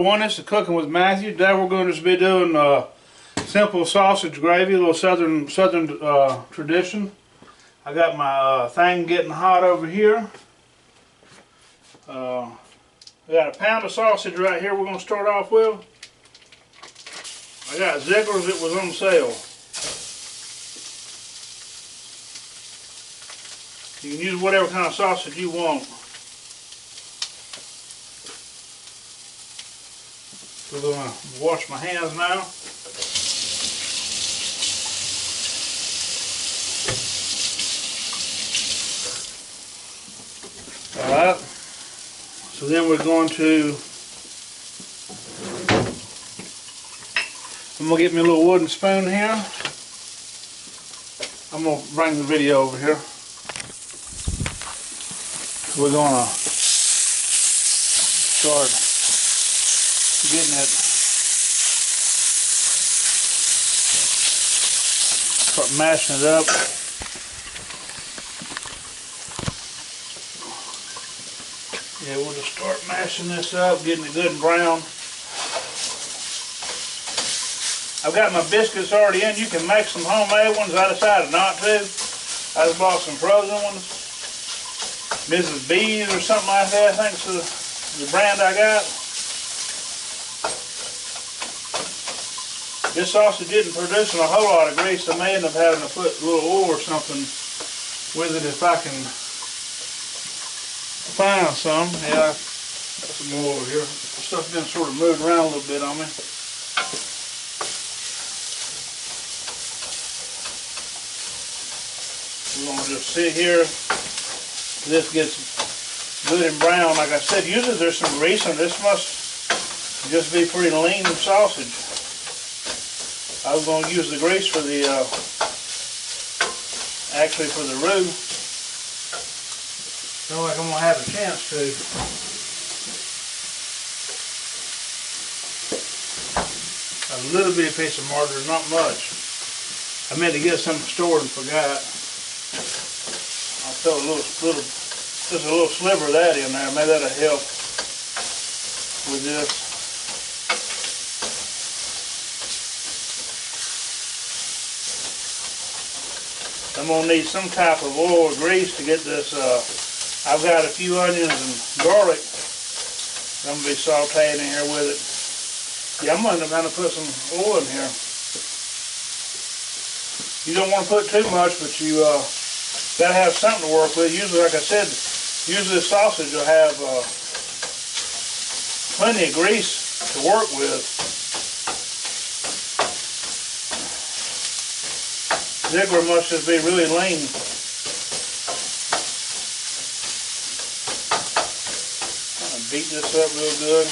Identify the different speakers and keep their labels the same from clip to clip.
Speaker 1: This is Cooking with Matthew. Today we're going to just be doing simple sausage gravy, a little southern tradition. I got my thing getting hot over here. I got a pound of sausage right here we're going to start off with. I got Ziegler's that was on sale. You can use whatever kind of sausage you want. We're going to wash my hands now. Alright, so then we're going to, I'm going to get me a little wooden spoon here. I'm going to bring the video over here. We're going to start getting it, start mashing it up. Yeah, we'll just start mashing this up, getting it good and brown. I've got my biscuits already in. You can make some homemade ones. I decided not to. I just bought some frozen ones. Mrs. B's or something like that, I think is the brand I got. This sausage didn't produce a whole lot of grease. I may end up having to put a little oil or something with it if I can find some. Yeah, got some more over here. Stuff's been sort of moved around a little bit on me. We're going to just sit here. This gets good and brown. Like I said, usually there's some grease in this. Must just be pretty lean sausage. I was going to use the grease for the, actually for the roux. Feel like I'm going to have a chance to. A little bitty piece of margarine, not much. I meant to get something stored and forgot. I'll throw just a little sliver of that in there. Maybe that'll help with this. I'm going to need some type of oil or grease to get this. I've got a few onions and garlic I'm going to be sauteing in here with it. Yeah, I'm going to have to put some oil in here. You don't want to put too much, but you got to have something to work with. Usually, like I said, usually the sausage will have plenty of grease to work with. Ziegler must just be really lean. Kind of beat this up real good.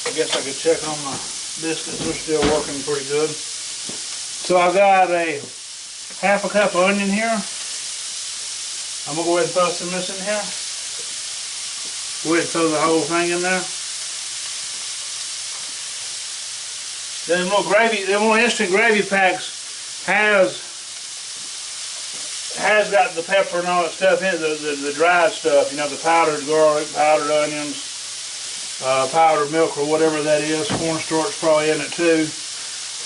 Speaker 1: I guess I could check on my biscuits. They're still working pretty good. So I got a half a cup of onion here. I'm going to go ahead and throw some of this in here. Go ahead and throw the whole thing in there. Then little gravy, the little instant gravy packs has got the pepper and all that stuff in it, the dried stuff, you know, the powdered garlic, powdered onions, powdered milk or whatever that is. Cornstarch probably in it too.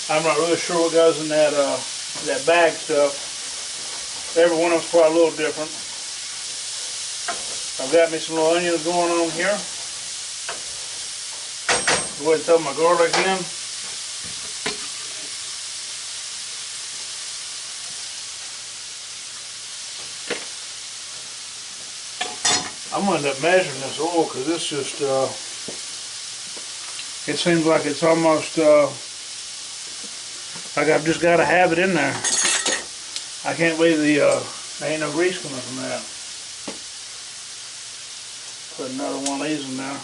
Speaker 1: I'm not really sure what goes in that that bag stuff. Every one of them's probably a little different. I've got me some little onions going on here. Go ahead and throw my garlic in. I'm going to end up measuring this oil because it's just, it seems like it's almost, like I've just got to have it in there. I can't believe there ain't no grease coming from that. Put another one of these in there.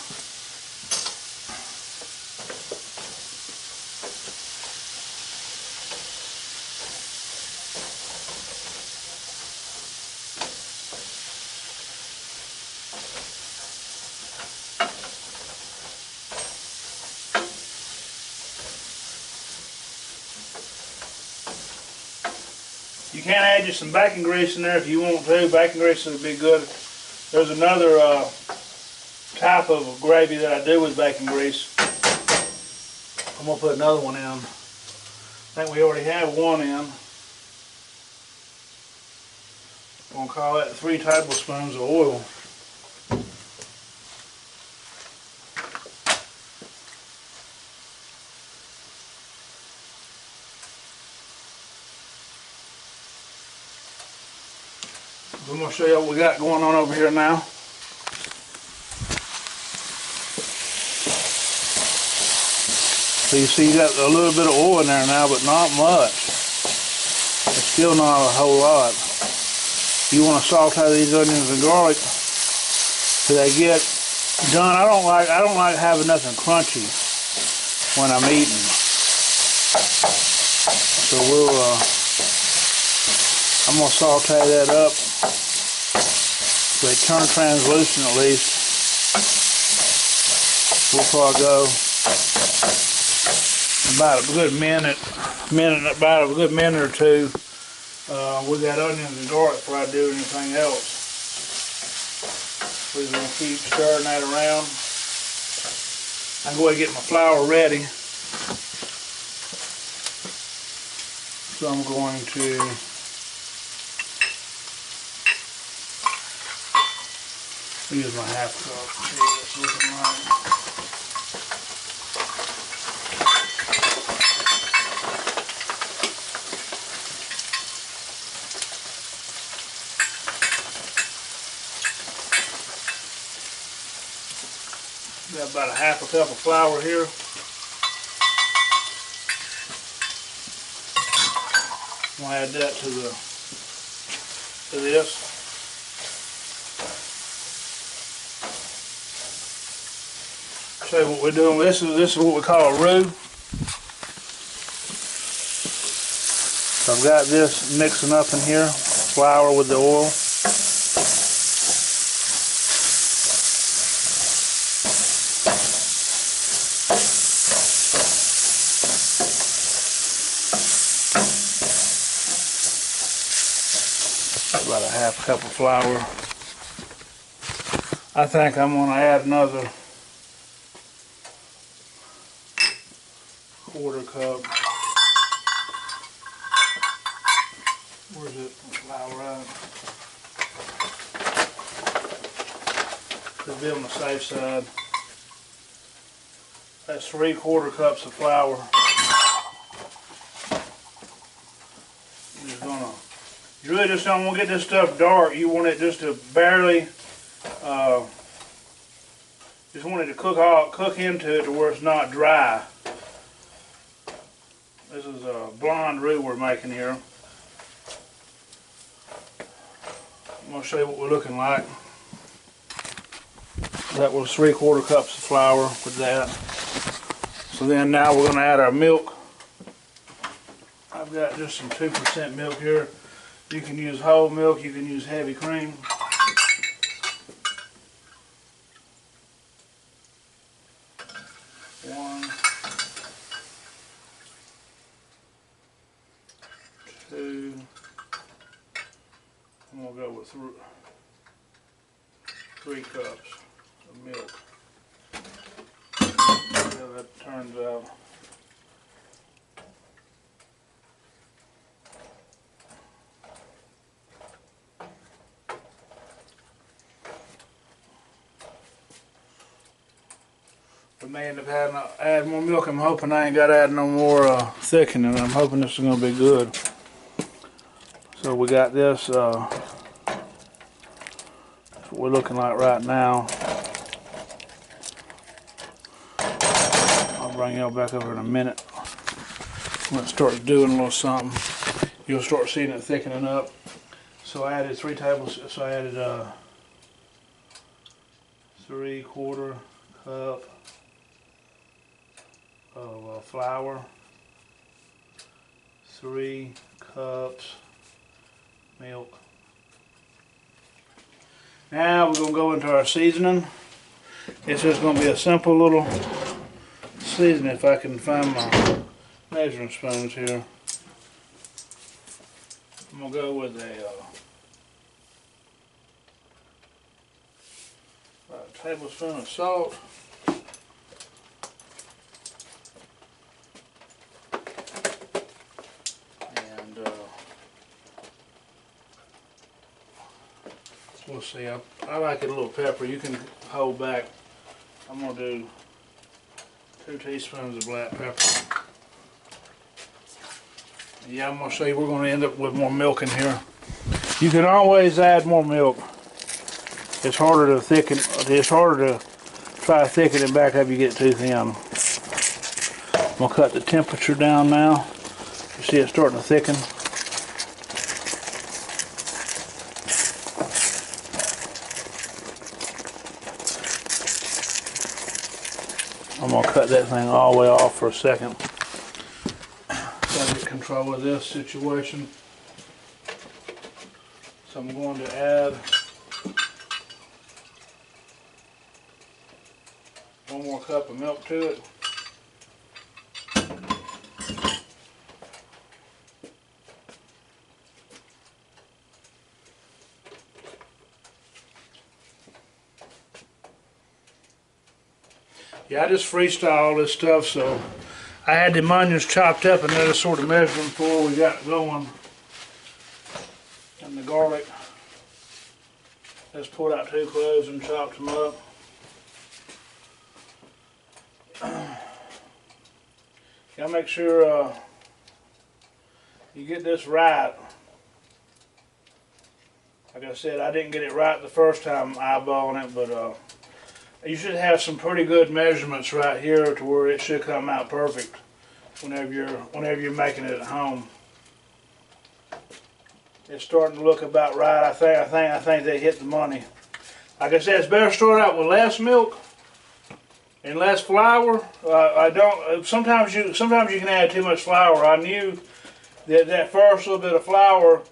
Speaker 1: You can add just some bacon grease in there if you want to. Bacon grease would be good. There's another type of gravy that I do with bacon grease. I'm going to put another one in. I think we already have one in. I'm going to call that 3 tablespoons of oil. I'm going to show you what we got going on over here now. So you see you got a little bit of oil in there now, but not much. It's still not a whole lot. You want to saute these onions and garlic till they get done. I don't like having nothing crunchy when I'm eating. So I'm gonna saute that up. They turn translucent at least. We'll probably go about a good minute or two. With that onions and garlic before I do anything else. We're gonna keep stirring that around. I'm going to get my flour ready. So I'm going to use my half cup. See what it's looking like. Got about a half a cup of flour here. I'm gonna add that to this. Show you what we're doing. This is what we call a roux. So I've got this mixing up in here, flour with the oil. About a half cup of flour. I think I'm going to add another quarter cup. Where's it? Flour at? To be on the safe side. That's 3/4 cups of flour. You really just don't want to get this stuff dark. You want it just to barely, just want it to cook into it to where it's not dry. This is a blonde roux we're making here. I'm going to show you what we're looking like. That was 3/4 cups of flour with that. So then now we're going to add our milk. I've got just some 2% milk here. You can use whole milk, you can use heavy cream. One, two, I'm going to go with 3 cups of milk. See how that turns out. We may end up having to add more milk. I'm hoping I ain't got to add no more thickening. I'm hoping this is going to be good. So we got this. That's what we're looking like right now. I'll bring y'all back over in a minute. When it starts doing a little something, you'll start seeing it thickening up. So I added 3 tablespoons. So I added 3/4 cup of flour, 3 cups milk. Now we're going to go into our seasoning. It's just going to be a simple little seasoning if I can find my measuring spoons here. I'm gonna go with a tablespoon of salt. And we'll see. I like it a little pepper. You can hold back. I'm gonna do 2 teaspoons of black pepper. Yeah, I'm gonna show you. We're gonna end up with more milk in here. You can always add more milk. It's harder to thicken. It's harder to try to thicken it back up. You get too thin. I'm gonna cut the temperature down now. You see it starting to thicken. I'm gonna cut that thing all the way off for a second. Try to get control of this situation. So I'm going to add 1 more cup of milk to it. Yeah, I just freestyle all this stuff, so I had the onions chopped up and then I sort of measured them before we got going. And the garlic, just pulled out 2 cloves and chopped them up. Gotta make sure you get this right. Like I said, I didn't get it right the first time eyeballing it, but you should have some pretty good measurements right here to where it should come out perfect whenever you're making it at home. It's starting to look about right. I think they hit the money. Like I said, it's better to start out with less milk and less flour. Sometimes you can add too much flour. I knew that first little bit of flour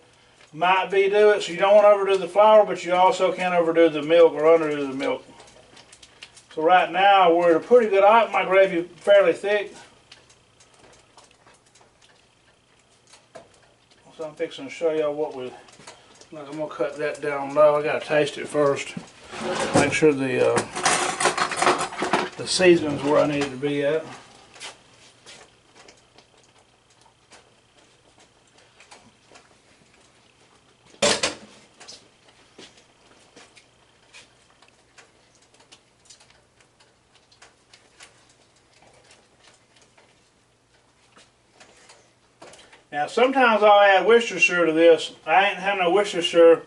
Speaker 1: might do it, so you don't want to overdo the flour, but you also can't overdo the milk or underdo the milk. So right now we're at a pretty good. I like my gravy fairly thick. So I'm fixing to show y'all what we. I'm gonna cut that down low. I gotta taste it first. Make sure the seasoning's where I need it to be at. Now sometimes I'll add Worcestershire to this. I ain't had no Worcestershire.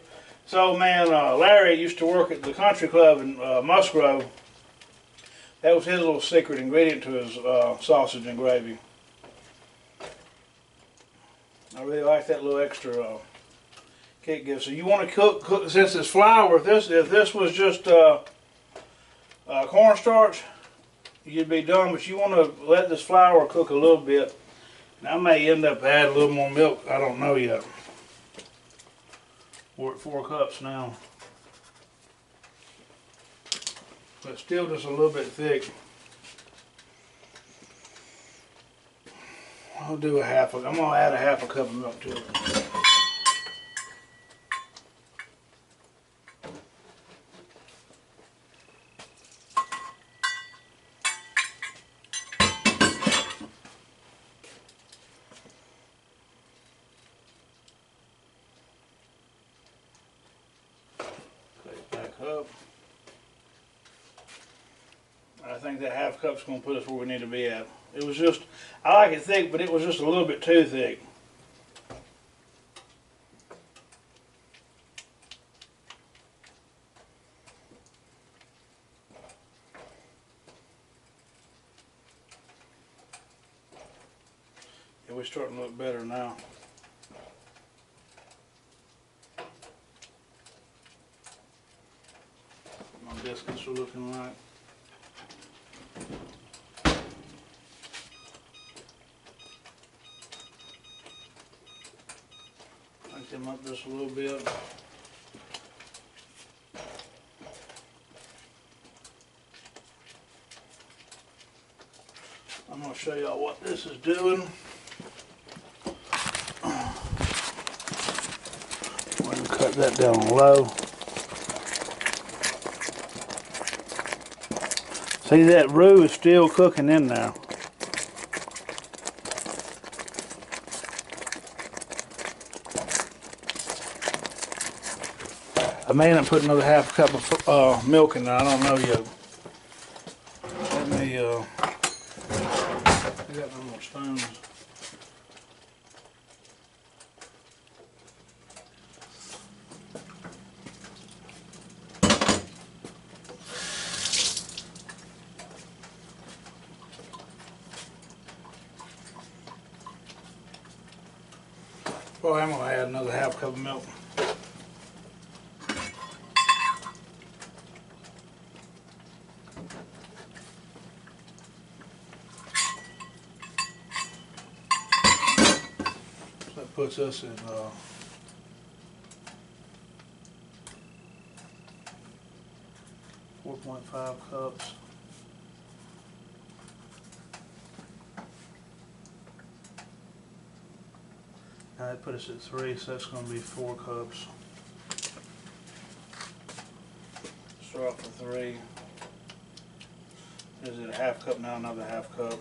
Speaker 1: So man, Larry used to work at the country club in Musgrove. That was his little secret ingredient to his sausage and gravy. I really like that little extra kick gives. So you want to cook since it's flour. If this was just cornstarch, you'd be done. But you want to let this flour cook a little bit. And I may end up adding a little more milk. I don't know yet. We're at 4 cups now. But still just a little bit thick. I'm going to add a half a cup of milk to it. Up. I think that half cup's going to put us where we need to be at. It was just, I like it thick, but it was just a little bit too thick. Yeah, we're starting to look better now. Biscuits are looking like. Crank them up just a little bit. I'm going to show y'all what this is doing. Cut that down on low. See, that roux is still cooking in there. I may end up putting another half cup of milk in there. I don't know yet. Let me, I got no more spoons. Well, I'm going to add another half cup of milk. So that puts us in 4.5 cups. Now that put us at 3, so that's going to be 4 cups. Start off with 3. Is it a half cup now? Another half cup.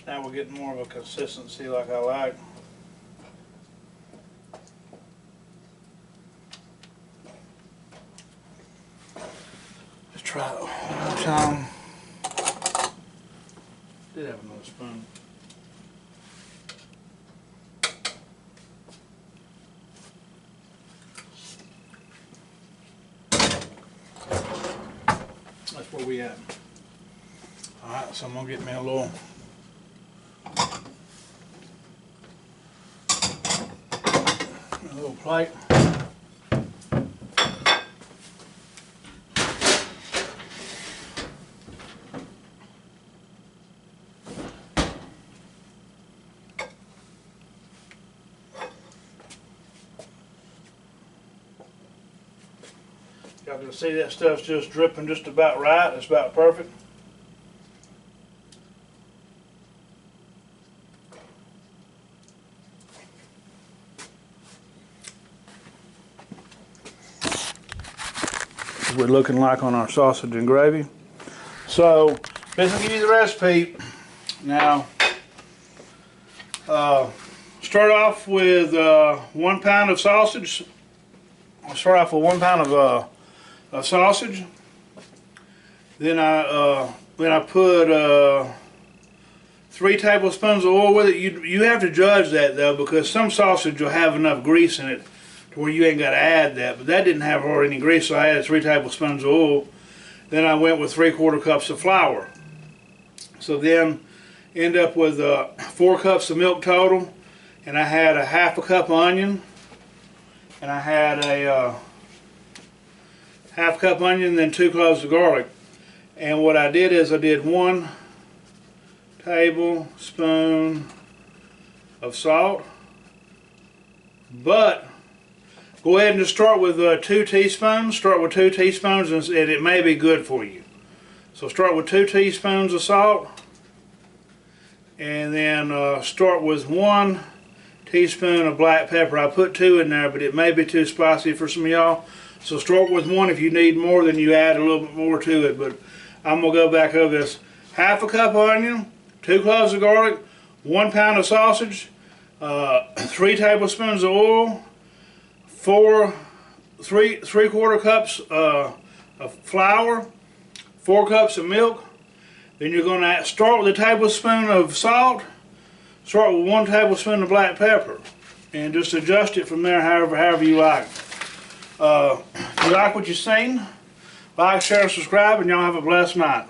Speaker 1: Now we're getting more of a consistency like I like. Try it one more time. Did have another spoon. That's where we at. Alright, so I'm gonna get me a little plate. Y'all can see that stuff's just dripping just about right. It's about perfect. That's what we're looking like on our sausage and gravy. So, this will give you the recipe. Now, start off with 1 pound of sausage. I'll start off with 1 pound of sausage. Then I put 3 tablespoons of oil with it. You have to judge that though, because some sausage will have enough grease in it to where you ain't got to add that. But that didn't have hardly any grease, so I added 3 tablespoons of oil. Then I went with 3/4 cups of flour. So then end up with 4 cups of milk total, and I had a half a cup of onion, and I had a half cup onion, then 2 cloves of garlic. And what I did is I did 1 tablespoon of salt, but go ahead and just start with 2 teaspoons. Start with 2 teaspoons and it may be good for you. So start with 2 teaspoons of salt, and then start with 1 teaspoon of black pepper. I put 2 in there, but it may be too spicy for some of y'all. So start with 1. If you need more, then you add a little bit more to it. But I'm going to go back over this. Half a cup of onion, 2 cloves of garlic, 1 pound of sausage, 3 tablespoons of oil, 3/4 cups of flour, 4 cups of milk. Then you're going to start with a tablespoon of salt, start with 1 tablespoon of black pepper, and just adjust it from there however you like. If you like what you've seen, like, share, subscribe, and y'all have a blessed night.